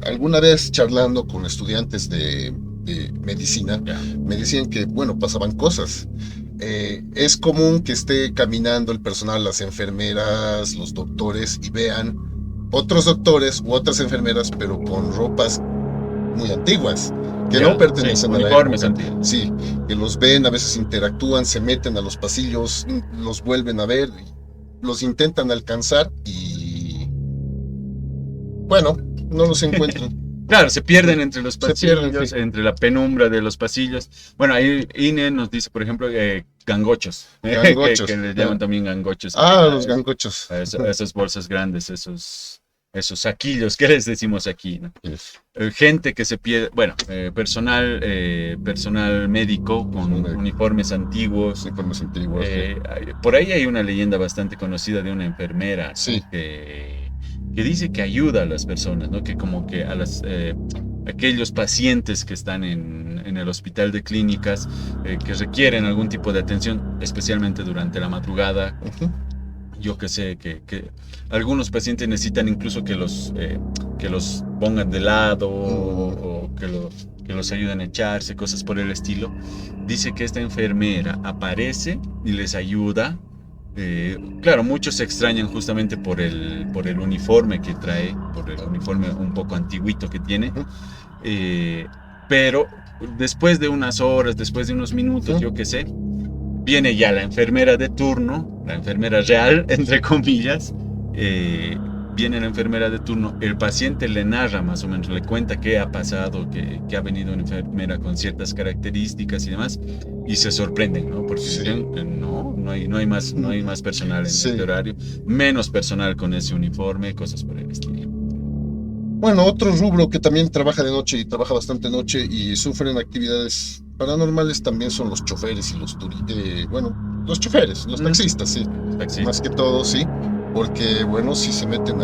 Alguna vez charlando con estudiantes de medicina, me decían que, bueno, pasaban cosas. Es común que esté caminando el personal, las enfermeras, los doctores, y vean otros doctores u otras enfermeras, pero con ropas muy antiguas, que no pertenecen a la uniformes época. antiguos. Sí, que los ven, a veces interactúan, se meten a los pasillos, los vuelven a ver, los intentan alcanzar y... bueno, no los encuentran. Claro, se pierden entre los pasillos, sí. Entre la penumbra de los pasillos. Bueno, ahí Ine nos dice, por ejemplo, gangochos. Gangochos. que les llaman también gangochos. Los gangochos. A esas bolsas grandes, esos saquillos, ¿qué les decimos aquí? ¿No? Yes. Gente que se pierde, bueno, personal médico con uniformes antiguos. Por ahí hay una leyenda bastante conocida de una enfermera, sí, que dice que ayuda a las personas, ¿no? Que como que a aquellos pacientes que están en el hospital de clínicas, que requieren algún tipo de atención, especialmente durante la madrugada. Yo que sé, que algunos pacientes necesitan incluso que los pongan de lado o que los ayuden a echarse, cosas por el estilo. Dice que esta enfermera aparece y les ayuda. Claro, muchos se extrañan justamente por el uniforme que trae, por el uniforme un poco antiguito que tiene, pero después de unas horas, después de unos minutos, yo qué sé, viene ya la enfermera de turno, la enfermera real, entre comillas. Viene la enfermera de turno, el paciente le narra más o menos, le cuenta qué ha pasado, que ha venido una enfermera con ciertas características y demás, y se sorprenden, ¿no? Porque dicen, no hay más personal en este horario, menos personal con ese uniforme, cosas por el estilo. Bueno, otro rubro que también trabaja de noche y trabaja bastante noche y sufren actividades paranormales también son los choferes y los los choferes, los taxistas, sí. Más que todo, sí. Porque, bueno, si se meten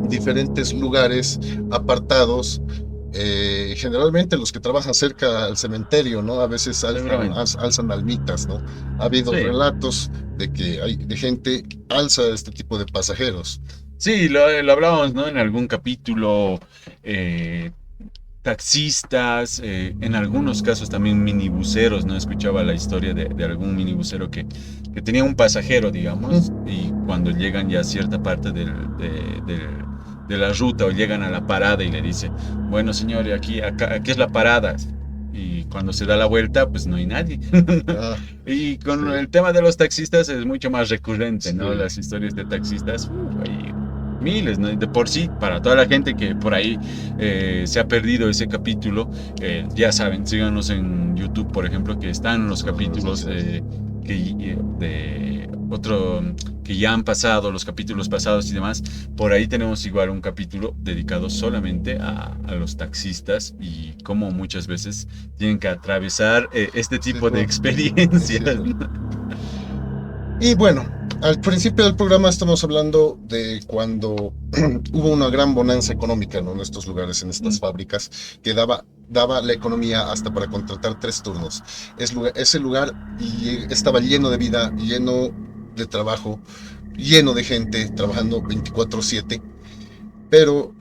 diferentes lugares apartados. Generalmente los que trabajan cerca al cementerio, ¿no? A veces alzan almitas, ¿no? Ha habido relatos de que de gente que alza este tipo de pasajeros. Sí, lo hablábamos, ¿no? En algún capítulo, taxistas, en algunos casos también minibuseros, ¿no? Escuchaba la historia de algún minibusero que tenía un pasajero, digamos, y cuando llegan ya a cierta parte de la ruta o llegan a la parada y le dice, bueno señor, aquí es la parada. Y cuando se da la vuelta, pues no hay nadie. Y con el tema de los taxistas es mucho más recurrente, ¿no? Las historias de taxistas, hay miles, ¿no? De por sí, para toda la gente que por ahí se ha perdido ese capítulo, ya saben, síganos en YouTube, por ejemplo, que están los capítulos que ya han pasado, los capítulos pasados y demás. Por ahí tenemos igual un capítulo dedicado solamente a los taxistas y cómo muchas veces tienen que atravesar este tipo de experiencias. Y bueno, al principio del programa estamos hablando de cuando hubo una gran bonanza económica, ¿no? En estos lugares, en estas fábricas, que daba la economía hasta para contratar 3 turnos. Ese lugar estaba lleno de vida, lleno de trabajo, lleno de gente trabajando 24/7, pero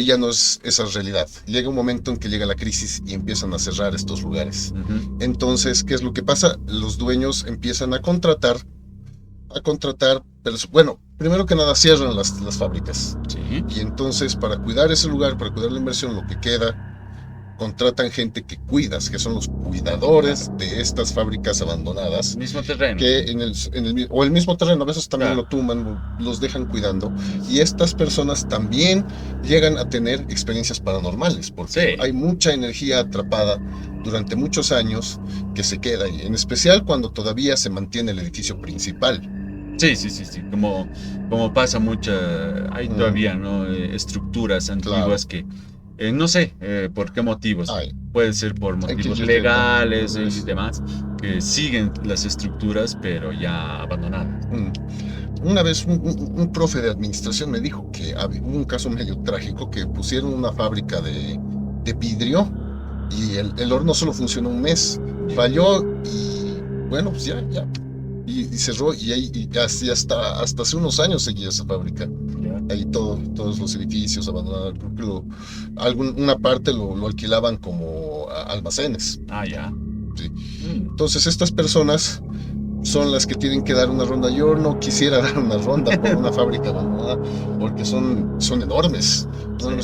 ya no es esa realidad. Llega un momento en que llega la crisis y empiezan a cerrar estos lugares. Entonces, ¿qué es lo que pasa? Los dueños empiezan a contratar, pero bueno, primero que nada cierran las fábricas. Sí. Y entonces, para cuidar ese lugar, para cuidar la inversión, lo que queda, contratan gente que que son los cuidadores de estas fábricas abandonadas. Mismo terreno. Que el mismo terreno, a veces también lo tumban, los dejan cuidando. Y estas personas también llegan a tener experiencias paranormales, porque hay mucha energía atrapada durante muchos años que se queda ahí, en especial cuando todavía se mantiene el edificio principal. Sí, como pasa hay todavía, ¿no? Estructuras antiguas que no sé por qué motivos. Puede ser por motivos legales y demás, que siguen las estructuras, pero ya abandonadas. Una vez un profe de administración me dijo que hubo un caso medio trágico, que pusieron una fábrica de vidrio y el horno solo funcionó un mes. Falló y bueno, pues ya. Y cerró y hasta hace unos años seguía esa fábrica. Ahí todos los edificios abandonados. Una parte lo alquilaban como almacenes. Ya. Sí. Entonces estas personas son las que tienen que dar una ronda. Yo no quisiera dar una ronda por una fábrica abandonada porque son enormes.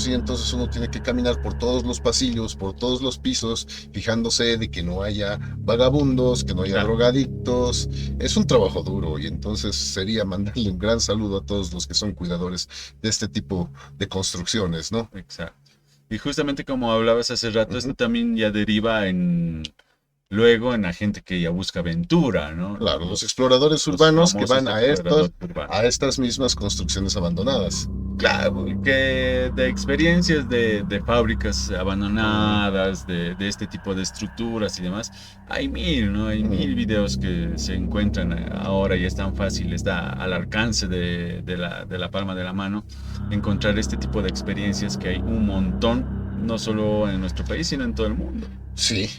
Y entonces uno tiene que caminar por todos los pasillos, por todos los pisos, fijándose de que no haya vagabundos, que no haya drogadictos. Es un trabajo duro y entonces sería mandarle un gran saludo a todos los que son cuidadores de este tipo de construcciones, ¿no? Exacto. Y justamente como hablabas hace rato, esto también ya deriva luego en la gente que ya busca aventura, ¿no? Claro, los exploradores urbanos que van a estas mismas construcciones abandonadas. Claro, que de experiencias de fábricas abandonadas, de este tipo de estructuras y demás, hay ¿no? Hay mil videos que se encuentran ahora y es tan fácil, está al alcance de la palma de la mano, encontrar este tipo de experiencias que hay un montón, no solo en nuestro país, sino en todo el mundo. Sí.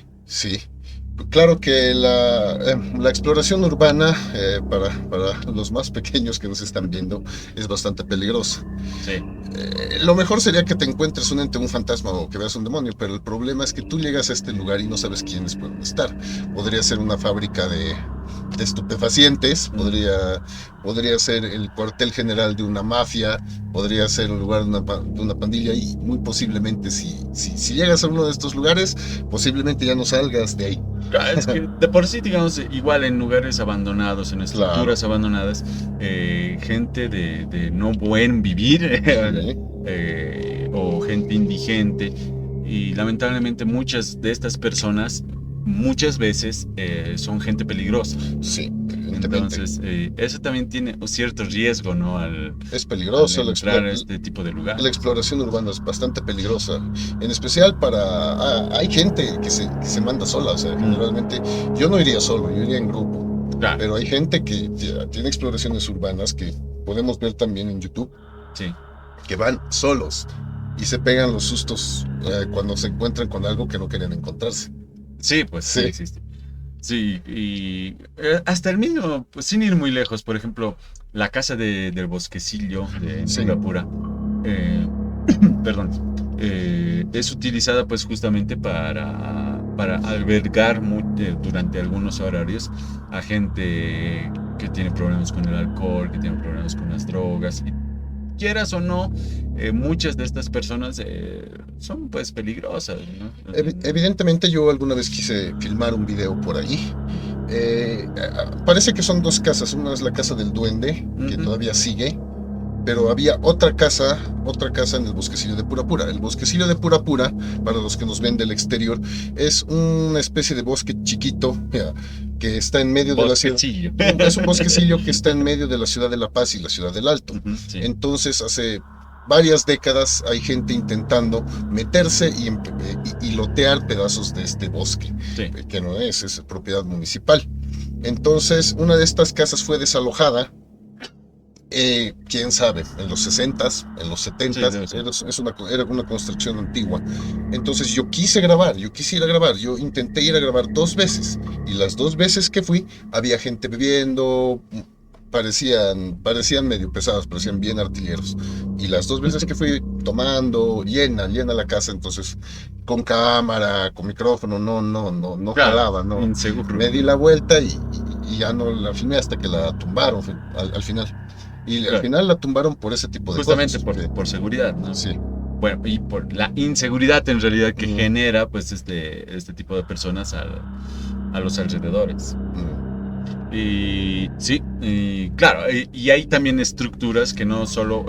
Claro que la exploración urbana para los más pequeños que nos están viendo es bastante peligrosa. Sí. Lo mejor sería que te encuentres un ente, un fantasma o que veas un demonio, pero el problema es que tú llegas a este lugar y no sabes quiénes pueden estar. Podría ser una fábrica de estupefacientes, podría ser el cuartel general de una mafia, podría ser un lugar de una pandilla y muy posiblemente si llegas a uno de estos lugares, posiblemente ya no salgas de ahí. Es que de por sí, digamos, igual en lugares abandonados, en estructuras abandonadas, gente de no buen vivir o gente indigente, y lamentablemente muchas de estas personas muchas veces son gente peligrosa. Sí, entonces eso también tiene cierto riesgo, ¿no? Es peligroso al entrar a este tipo de lugar. La exploración urbana es bastante peligrosa, en especial hay gente que se manda sola, o sea, generalmente yo no iría solo, yo iría en grupo. Claro. Pero hay gente que tiene exploraciones urbanas que podemos ver también en YouTube. Sí. que van solos y se pegan los sustos cuando se encuentran con algo que no querían encontrarse. Sí, pues sí Sí. existe. Sí, y hasta el mismo, pues sin ir muy lejos, por ejemplo, la casa del bosquecillo de Sí. Singapura, perdón, es utilizada pues justamente para albergar durante algunos horarios a gente que tiene problemas con el alcohol, que tiene problemas con las drogas. Y quieras o no, muchas de estas personas son pues peligrosas, ¿no? Evidentemente yo alguna vez quise filmar un video por ahí. Parece que son dos casas. Una es la casa del duende, que Ujú. todavía sigue, pero había otra casa en el bosquecillo de Purapura. El bosquecillo de Purapura, para los que nos ven del exterior, es una especie de bosque chiquito que está en medio de la ciudad. Bosquecillo. Es un bosquecillo que está en medio de la ciudad de La Paz y la ciudad del Alto. Ujú, sí. Entonces, hace varias décadas hay gente intentando meterse y lotear pedazos de este bosque, Sí. que no es propiedad municipal. Entonces, una de estas casas fue desalojada. Quién sabe, en los 60s, en los 70s, Sí, debe ser. era una construcción antigua. Entonces yo quise ir a grabar, yo intenté ir a grabar 2 veces, y las 2 veces que fui había gente bebiendo, parecían medio pesados, parecían bien artilleros, y las 2 veces que fui tomando, llena la casa. Entonces con cámara, con micrófono, no Claro, jalaba, no. inseguro. Me di la vuelta y ya no la filmé hasta que la tumbaron al final. Y al Claro. final la tumbaron por ese tipo de Justamente cosas. por seguridad, ¿no? Sí, Bueno, y por la inseguridad en realidad que Ujú. genera pues este tipo de personas a los alrededores. mm, Y sí, y claro, y hay también estructuras que no solo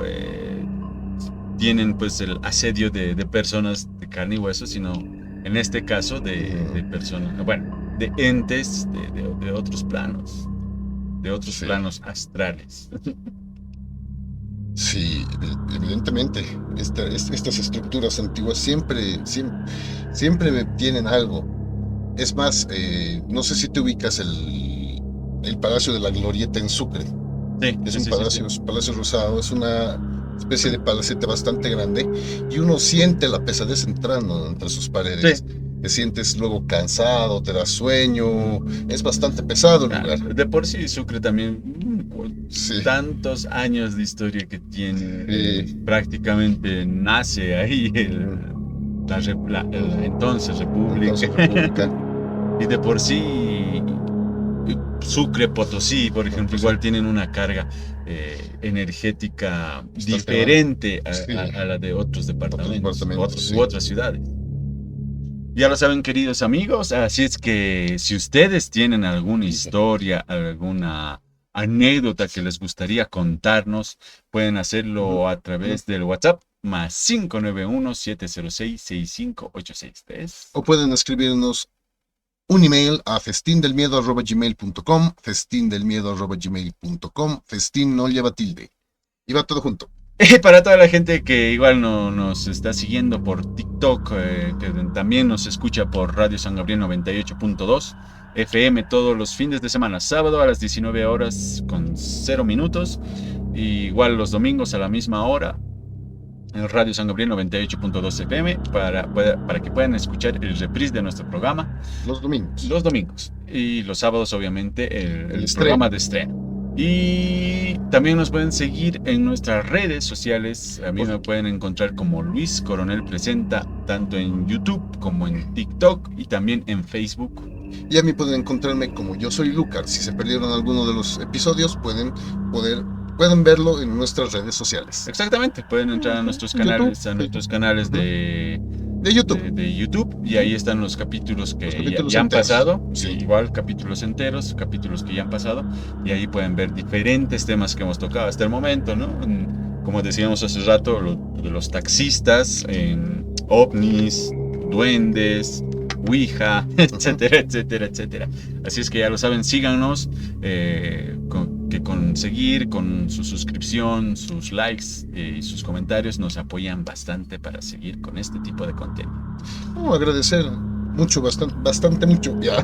tienen pues el asedio de personas de carne y hueso, sino en este caso de personas, bueno, de entes de otros planos, Sí. planos astrales. sí, evidentemente. Estas estructuras antiguas siempre me tienen algo. Es más, no sé si te ubicas el Palacio de la Glorieta en Sucre. Sí, Es sí, un sí, palacio, sí. palacio rosado, es una especie de palacete bastante grande, y uno siente la pesadez entrando entre sus paredes. Sí. Te sientes luego cansado, te da sueño, es bastante pesado el lugar. De por sí Sucre también, Sí. tantos años de historia que tiene, Sí. prácticamente nace ahí la entonces República. Entonces, República. Y de por sí Sucre, Potosí, por ejemplo, igual tienen una carga energética Bastante diferente Sí. a la de otros departamentos, departamentos, u otras ciudades. Ya lo saben, queridos amigos, así es que si ustedes tienen alguna historia, alguna anécdota que les gustaría contarnos, pueden hacerlo a través del WhatsApp más 591-706-6586. O pueden escribirnos un email a festindelmiedo@gmail.com, festindelmiedo@gmail.com, festín no lleva tilde. Y va todo junto. Para toda la gente que igual no nos está siguiendo por TikTok, que también nos escucha por Radio San Gabriel 98.2 FM todos los fines de semana, sábado a las 19 horas con 0 minutos, y igual los domingos a la misma hora en Radio San Gabriel 98.2 FM para que puedan escuchar el reprise de nuestro programa Los domingos. los domingos, y los sábados obviamente el estreno. programa de estreno. Y también nos pueden seguir en nuestras redes sociales. A mí me pueden encontrar como Luis Coronel Presenta, tanto en YouTube como en TikTok y también en Facebook. Y a mí pueden encontrarme como Yo Soy Lucar. Si se perdieron alguno de los episodios, pueden verlo en nuestras redes sociales. Exactamente, pueden entrar a nuestros En YouTube, canales, de YouTube. de YouTube, y ahí están los capítulos que capítulos ya han enteros. pasado, Sí. igual capítulos enteros, capítulos que ya han pasado, y ahí pueden ver diferentes temas que hemos tocado hasta el momento, ¿no? Como decíamos hace rato, lo de los taxistas, ovnis, duendes, Ouija, etcétera, etcétera, etcétera. Así es que ya lo saben, síganos, con seguir, con su suscripción, sus likes y sus comentarios nos apoyan bastante para seguir con este tipo de contenido. Agradecer mucho, bastante mucho, ya.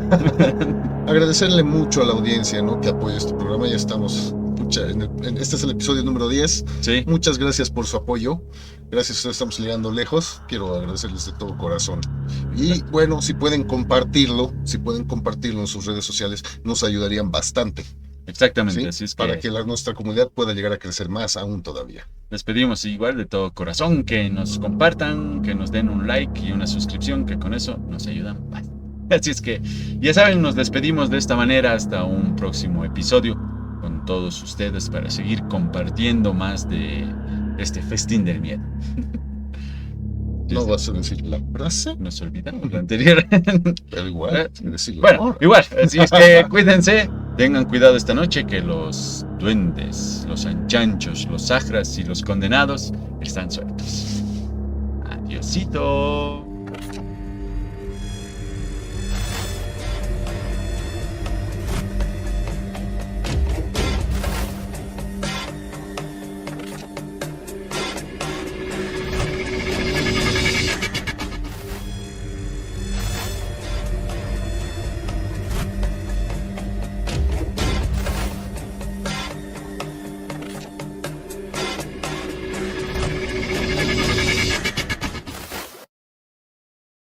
Agradecerle mucho a la audiencia, ¿no?, que apoya este programa. Ya estamos Este es el episodio número 10. Sí. Muchas gracias por su apoyo. Gracias a ustedes estamos llegando lejos. Quiero agradecerles de todo corazón. Y bueno, si pueden compartirlo en sus redes sociales, nos ayudarían bastante. Exactamente, ¿Sí? así es Para que nuestra comunidad pueda llegar a crecer más aún todavía. les pedimos igual de todo corazón que nos compartan, que nos den un like y una suscripción, que con eso nos ayudan más. Así es que, ya saben, nos despedimos de esta manera hasta un próximo episodio con todos ustedes para seguir compartiendo más de este festín del miedo. No vas a decir la frase, Nos olvidamos la anterior. pero igual, decirlo Bueno, ahora. igual, así es que cuídense, tengan cuidado esta noche que los duendes, los anchanchos, los sajras y los condenados están sueltos. Adiosito.